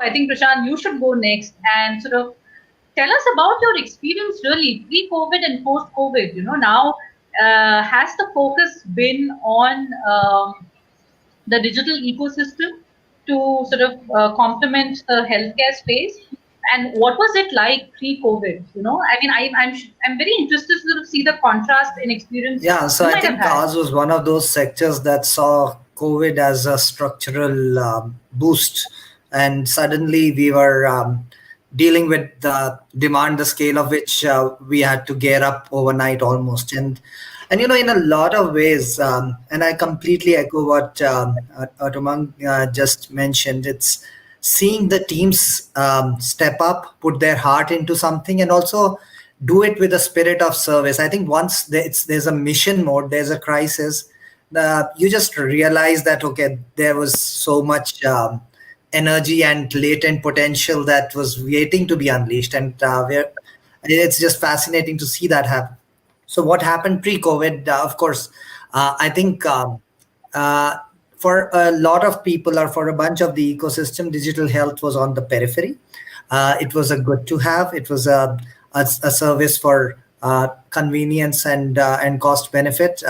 I think Prashant, you should go next and sort of tell us about your experience really pre-COVID and post-COVID. Now has the focus been on the digital ecosystem to sort of complement the healthcare space? And what was it like pre-COVID? I mean, I'm very interested to sort of see the contrast in experience Yeah, so you I might have think had. ours was one of those sectors that saw COVID as a structural boost, and suddenly we were dealing with the demand, the scale of which we had to gear up overnight almost, and in a lot of ways, and I completely echo what Umang just mentioned. It's seeing the teams step up, put their heart into something, and also do it with a spirit of service. I think once there's a mission mode, there's a crisis, you just realize that, okay, there was so much energy and latent potential that was waiting to be unleashed, and it's just fascinating to see that happen. So what happened pre-COVID? Of course, I think uh, for a lot of people, or for a bunch of the ecosystem, digital health was on the periphery. It was a good to have. It was a service for convenience and cost benefit,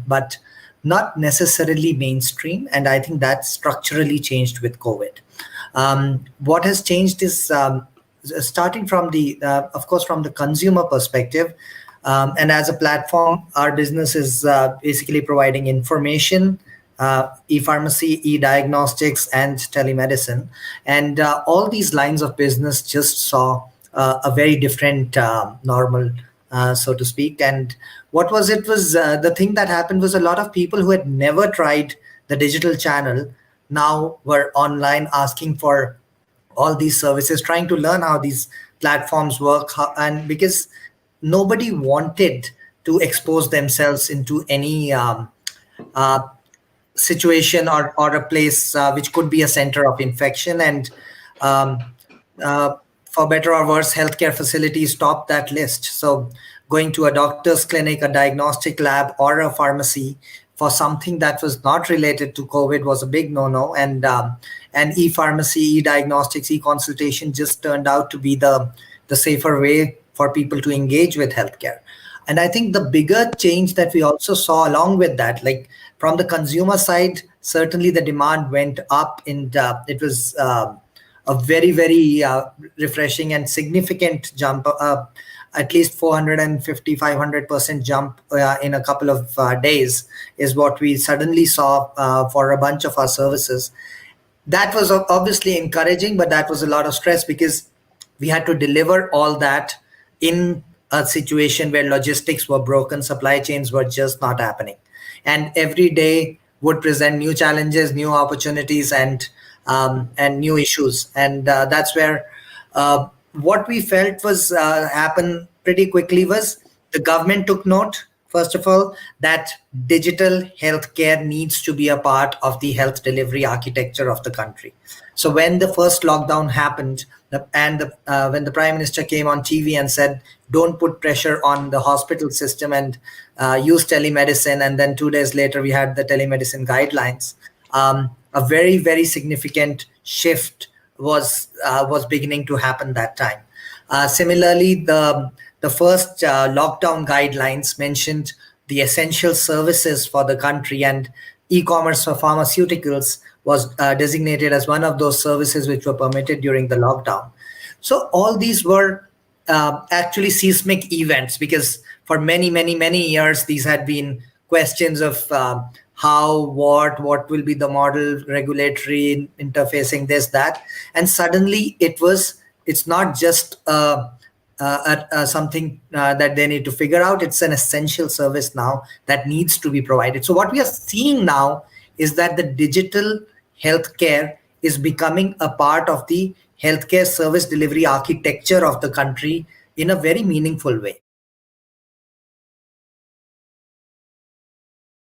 but not necessarily mainstream. And I think that structurally changed with COVID. What has changed is, starting from of course, from the consumer perspective. And as a platform, our business is basically providing information, e-pharmacy, e-diagnostics, and telemedicine. And all these lines of business just saw a very different normal, so to speak. And what was it was the thing that happened was a lot of people who had never tried the digital channel now were online asking for all these services, trying to learn how these platforms work, and because nobody wanted to expose themselves into any uh, situation, or a place which could be a center of infection. And um, uh, for better or worse, healthcare facilities top that list. So going to a doctor's clinic, a diagnostic lab, or a pharmacy for something that was not related to COVID was a big no-no. And e-pharmacy, e-diagnostics, e-consultation just turned out to be the safer way for people to engage with healthcare. And I think the bigger change that we also saw along with that, like from the consumer side, certainly the demand went up, and it was a very, very refreshing and significant jump, at least 450, 500% jump in a couple of days is what we suddenly saw for a bunch of our services. That was obviously encouraging, but that was a lot of stress because we had to deliver all that in a situation where logistics were broken, supply chains were just not happening, and every day would present new challenges, new opportunities, and new issues. And that's where what we felt was happen pretty quickly was the government took note, first of all, that digital healthcare needs to be a part of the health delivery architecture of the country. So when the first lockdown happened, when the prime minister came on TV and said, "Don't put pressure on the hospital system and use telemedicine," and then 2 days later we had the telemedicine guidelines, a very, very significant shift was beginning to happen that time. Similarly, the first lockdown guidelines mentioned the essential services for the country, and e-commerce for pharmaceuticals was designated as one of those services which were permitted during the lockdown. So all these were actually seismic events, because for many, many, many years these had been questions of how, what will be the model, regulatory interfacing, this, that, and suddenly it's not just something that they need to figure out. It's an essential service now that needs to be provided. So what we are seeing now is that the digital healthcare is becoming a part of the healthcare service delivery architecture of the country in a very meaningful way.